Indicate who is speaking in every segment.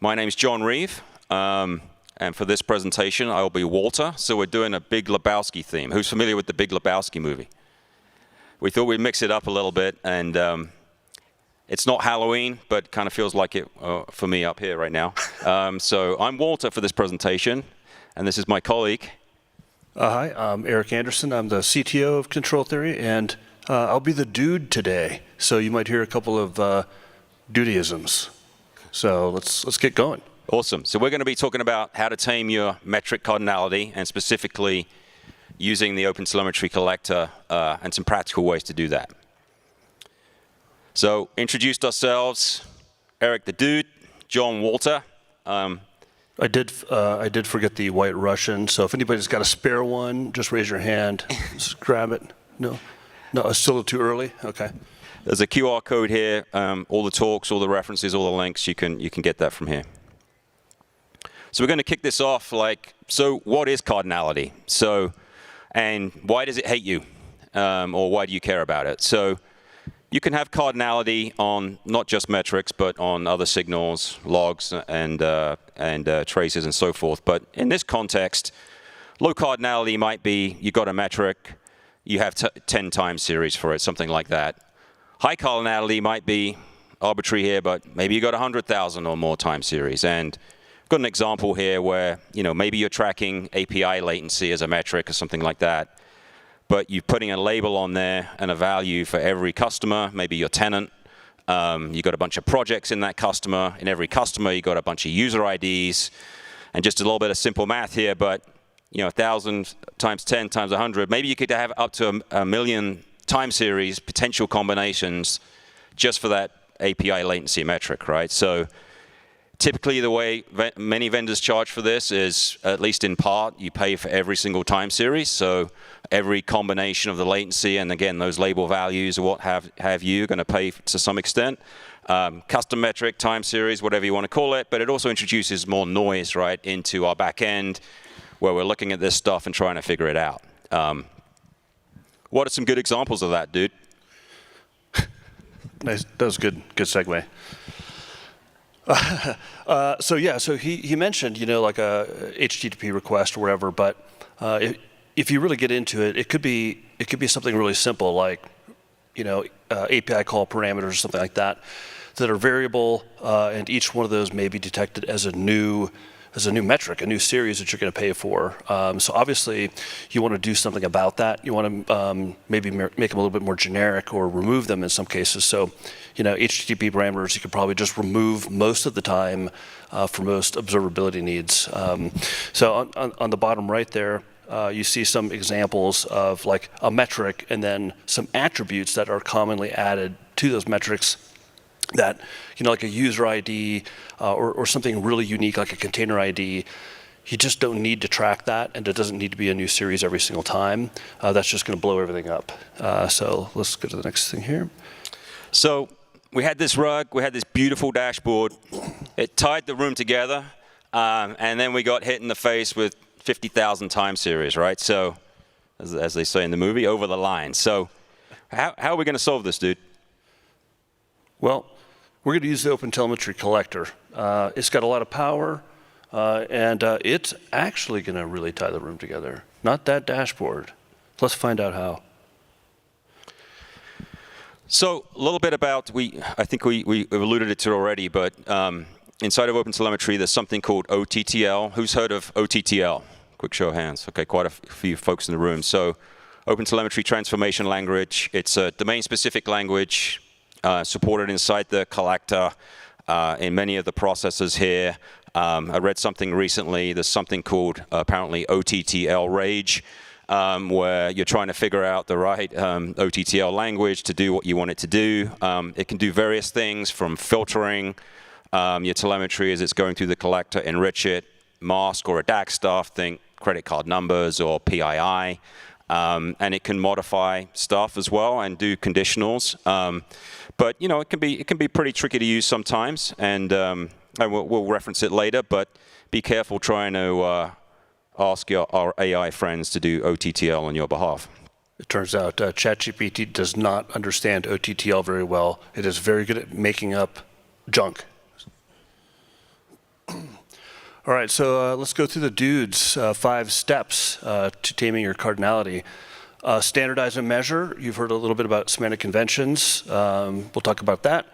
Speaker 1: My name's Jon Reeve, and for this presentation, I'll be Walter. So we're doing a Big Lebowski theme. Who's familiar with the Big Lebowski movie? We thought we'd mix it up a little bit, and it's not Halloween, but kind of feels like it for me up here right now. So I'm Walter for this presentation, and this is my colleague.
Speaker 2: Hi, I'm Eric Anderson. I'm the CTO of ControlTheory, and I'll be the dude today. So you might hear a couple of dudeisms. So let's get going.
Speaker 1: Awesome. So we're going to be talking about how to tame your metric cardinality, and specifically using the OpenTelemetry Collector and some practical ways to do that. So introduced ourselves, Eric the dude, Jon Walter.
Speaker 2: I did forget the White Russian, so if anybody's got a spare one, just raise your hand. Just grab it. No, it's still too early? Okay.
Speaker 1: There's a QR code here. All the talks, all the references, all the links, you can get that from here. So we're going to kick this off so what is cardinality? And why does it hate you? Or why do you care about it? So you can have cardinality on not just metrics, but on other signals, logs, and traces, and so forth. But in this context, low cardinality might be you got a metric, you have 10 time series for it, something like that. High cardinality might be arbitrary here, but maybe you got 100,000 or more time series. And I've got an example here where maybe you're tracking API latency as a metric or something like that, but you're putting a label on there and a value for every customer, maybe your tenant. You got a bunch of projects in that customer. In every customer, you got a bunch of user IDs, and just a little bit of simple math here, but 1,000 times 10 times 100, maybe you could have up to a million time series potential combinations just for that API latency metric, right? So typically the way many vendors charge for this is, at least in part, you pay for every single time series. So every combination of the latency, and again, those label values or what have you, going to pay to some extent. Custom metric, time series, whatever you want to call it, but it also introduces more noise, right, into our back end where we're looking at this stuff and trying to figure it out. What are some good examples of that, dude?
Speaker 2: Nice. That was good segue. So he mentioned, like a HTTP request or whatever, but if you really get into it, it could be something really simple like, API call parameters or something like that are variable, and each one of those may be detected as a new metric, a new series that you're going to pay for. So obviously, you want to do something about that. You want to maybe make them a little bit more generic or remove them in some cases. So, HTTP parameters, you could probably just remove most of the time for most observability needs. So on the bottom right there, you see some examples of like a metric and then some attributes that are commonly added to those metrics that, like a user ID or something really unique like a container ID, you just don't need to track that, and it doesn't need to be a new series every single time. That's just going to blow everything up. So let's go to the next thing here.
Speaker 1: So we had this rug, we had this beautiful dashboard. It tied the room together, and then we got hit in the face with 50,000 time series, right? So, as they say in the movie, over the line. So how are we going to solve this, dude?
Speaker 2: Well, we're going to use the OpenTelemetry Collector. It's got a lot of power, and it's actually going to really tie the room together, not that dashboard. Let's find out how.
Speaker 1: So a little bit about, I think we alluded to it already, but inside of OpenTelemetry, there's something called OTTL. Who's heard of OTTL? Quick show of hands. Okay, quite a few folks in the room. So OpenTelemetry Transformation Language, it's a domain-specific language supported inside the collector in many of the processes here. I read something recently. There's something called apparently OTTL Rage, where you're trying to figure out the right OTTL language to do what you want it to do. It can do various things from filtering your telemetry as it's going through the collector, enrich it, mask or redact stuff, think credit card numbers or PII. And it can modify stuff as well and do conditionals. But it can be pretty tricky to use sometimes, and we'll reference it later. But be careful trying to ask our AI friends to do OTTL on your behalf.
Speaker 2: It turns out ChatGPT does not understand OTTL very well. It is very good at making up junk. All right, so let's go through the dudes, 5 steps to taming your cardinality. Standardize and measure. You've heard a little bit about semantic conventions. We'll talk about that.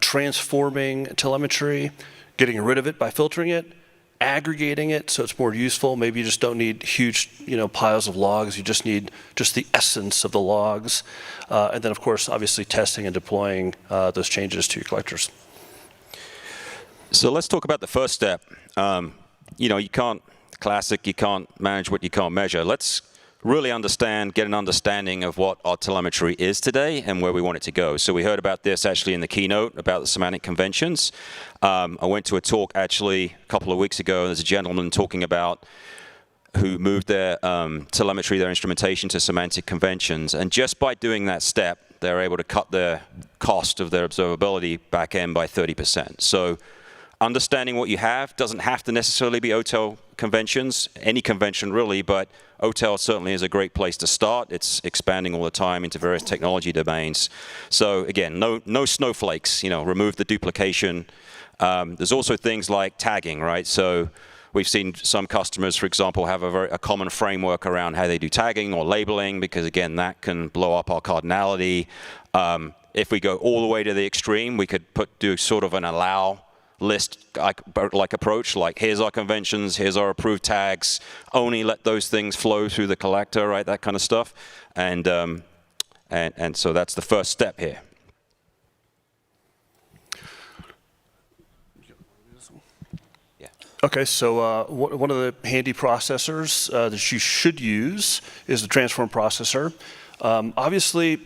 Speaker 2: Transforming telemetry, getting rid of it by filtering it, aggregating it so it's more useful. Maybe you just don't need huge, piles of logs. You just need just the essence of the logs. And then, of course, obviously testing and deploying those changes to your collectors.
Speaker 1: So let's talk about the first step. You can't manage what you can't measure. Let's really get an understanding of what our telemetry is today and where we want it to go. So we heard about this actually in the keynote about the semantic conventions. I went to a talk actually a couple of weeks ago. There's a gentleman talking about who moved their telemetry, their instrumentation to semantic conventions. And just by doing that step, they're able to cut the cost of their observability back end by 30%. So understanding what you have doesn't have to necessarily be OTTL conventions, any convention really, but OTTL certainly is a great place to start. It's expanding all the time into various technology domains. So again, no snowflakes, remove the duplication. There's also things like tagging, right? So we've seen some customers, for example, have a common framework around how they do tagging or labeling, because again, that can blow up our cardinality. If we go all the way to the extreme, we could do sort of an allow list like approach, like here's our conventions, here's our approved tags, only let those things flow through the collector, right? That kind of stuff. And so that's the first step here. Yeah.
Speaker 2: Okay, so one of the handy processors that you should use is the transform processor. Obviously,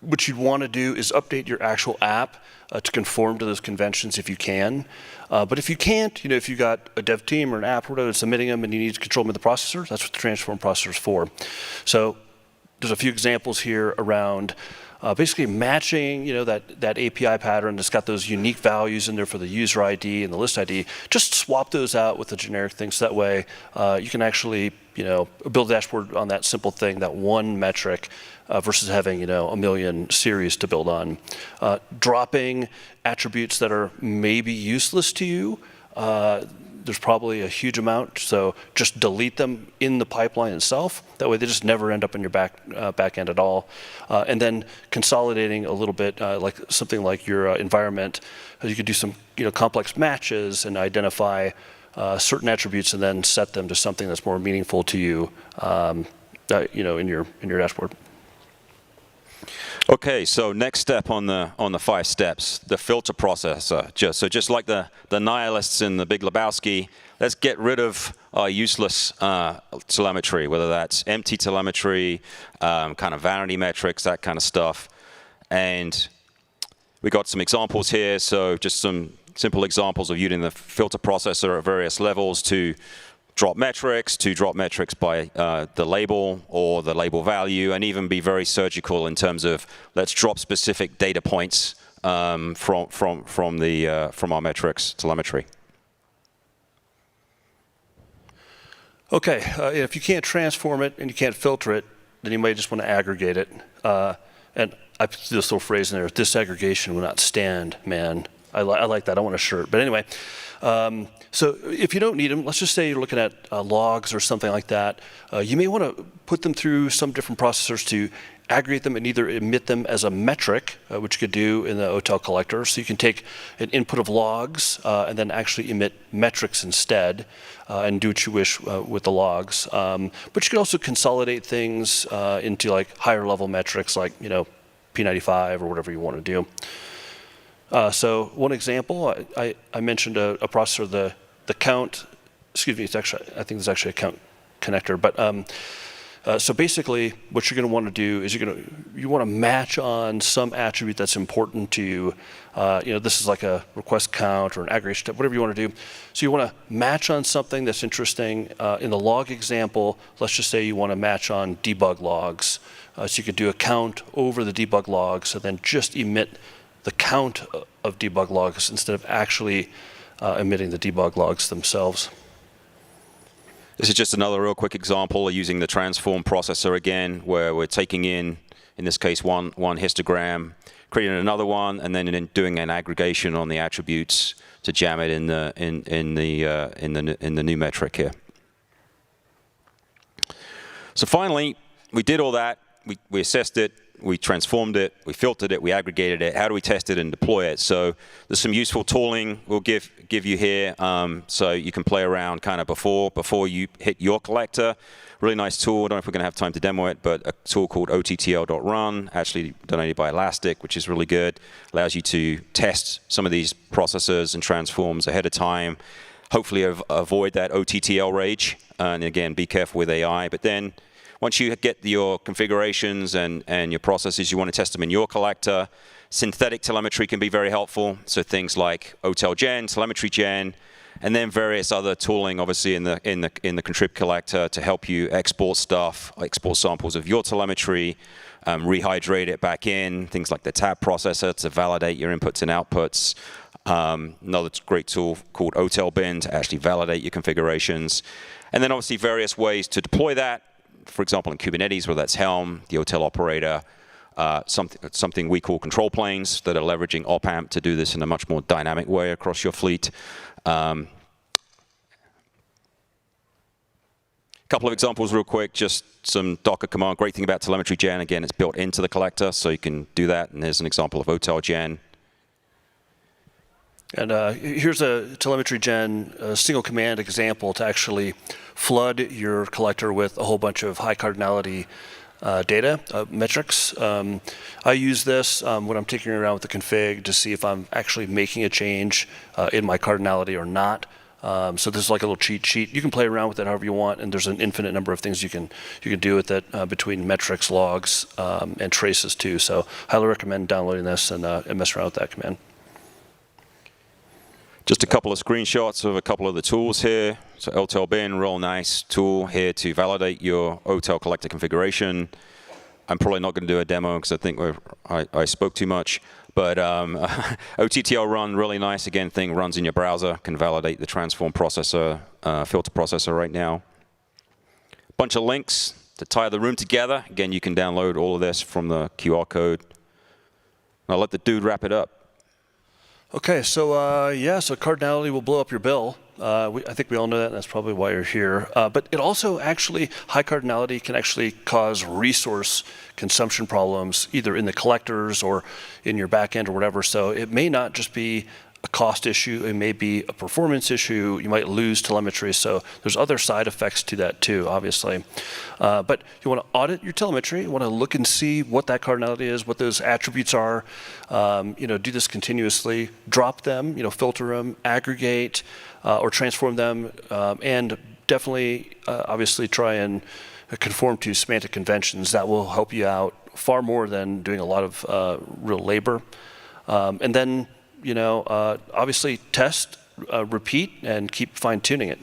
Speaker 2: what you'd want to do is update your actual app to conform to those conventions if you can. But if you can't, if you got a dev team or an app or whatever that's submitting them and you need to control them with the processor, that's what the transform processor is for. So there's a few examples here around basically matching, that API pattern that's got those unique values in there for the user ID and the list ID. Just swap those out with the generic things. So that way you can actually, build a dashboard on that simple thing, that one metric, versus having, a million series to build on. Dropping attributes that are maybe useless to you. There's probably a huge amount, so just delete them in the pipeline itself. That way they just never end up in your back end at all. And then consolidating a little bit, like something like your environment. You could do some complex matches and identify certain attributes and then set them to something that's more meaningful to you, in your dashboard.
Speaker 1: Okay, so next step on the 5 steps, the filter processor. Just like the nihilists in The Big Lebowski, let's get rid of our useless telemetry, whether that's empty telemetry, kind of vanity metrics, that kind of stuff. And we got some examples here, so just some simple examples of using the filter processor at various levels to drop metrics by the label or the label value, and even be very surgical in terms of let's drop specific data points from our metrics telemetry.
Speaker 2: Okay, if you can't transform it and you can't filter it, then you might just want to aggregate it. And I put this little phrase in there: disaggregation will not stand, man. I like that. I want a shirt. But anyway. So if you don't need them, let's just say you're looking at logs or something like that, you may want to put them through some different processors to aggregate them and either emit them as a metric, which you could do in the OTTL collector. So you can take an input of logs and then actually emit metrics instead and do what you wish with the logs. But you could also consolidate things into like higher level metrics like, P95 or whatever you want to do. So one example, I mentioned a processor, the count. Excuse me, I think it's actually a count connector. But so basically, what you're going to want to do is you want to match on some attribute that's important to you. This is like a request count or an aggregation step, whatever you want to do. So you want to match on something that's interesting. In the log example, let's just say you want to match on debug logs. So you could do a count over the debug logs, and then just emit the count of debug logs instead of actually emitting the debug logs themselves.
Speaker 1: This is just another real quick example using the transform processor again, where we're taking in in this case, one histogram, creating another one, and then doing an aggregation on the attributes to jam it in the new metric here. So finally, we did all that. We assessed it. We transformed it, we filtered it, we aggregated it. How do we test it and deploy it? So there's some useful tooling we'll give you here, so you can play around kind of before you hit your collector. Really nice tool. I don't know if we're going to have time to demo it, but a tool called OTTL.run, actually donated by Elastic, which is really good. Allows you to test some of these processors and transforms ahead of time. Hopefully avoid that OTTL rage, and again, be careful with AI. But then once you get your configurations and your processes, you want to test them in your collector. Synthetic telemetry can be very helpful. So things like OTTL Gen, telemetry gen, and then various other tooling, obviously in the contrib collector to help you export stuff, export samples of your telemetry, rehydrate it back in. Things like the tab processor to validate your inputs and outputs. Another great tool called OTTL bin to actually validate your configurations, and then obviously various ways to deploy that. For example, in Kubernetes, whether that's Helm, the OTTL operator, something we call control planes that are leveraging op-amp to do this in a much more dynamic way across your fleet. Couple of examples real quick, just some Docker command. Great thing about telemetry gen, again, it's built into the collector, so you can do that. And here's an example of OTTL gen.
Speaker 2: And here's a telemetry gen single command example to actually flood your collector with a whole bunch of high cardinality data metrics. I use this when I'm tinkering around with the config to see if I'm actually making a change in my cardinality or not. So this is like a little cheat sheet. You can play around with it however you want, and there's an infinite number of things you can do with it between metrics, logs, and traces too. So highly recommend downloading this and mess around with that command.
Speaker 1: Just a couple of screenshots of a couple of the tools here. So OTTL bin, real nice tool here to validate your OTTL collector configuration. I'm probably not going to do a demo because I think I spoke too much. But OTTL run, really nice. Again, thing runs in your browser, can validate the transform processor, filter processor right now. Bunch of links to tie the room together. Again, you can download all of this from the QR code. I'll let the dude wrap it up.
Speaker 2: Okay, so yeah, so cardinality will blow up your bill. I think we all know that, and that's probably why you're here. But it also actually, high cardinality can actually cause resource consumption problems, either in the collectors or in your backend or whatever. So it may not just be a cost issue, it may be a performance issue. You might lose telemetry. So there's other side effects to that too, obviously. But you want to audit your telemetry. You want to look and see what that cardinality is, what those attributes are. Do this continuously. Drop them, filter them, aggregate, or transform them, and definitely, obviously, try and conform to semantic conventions. That will help you out far more than doing a lot of real labor. And then, obviously, test, repeat, and keep fine-tuning it.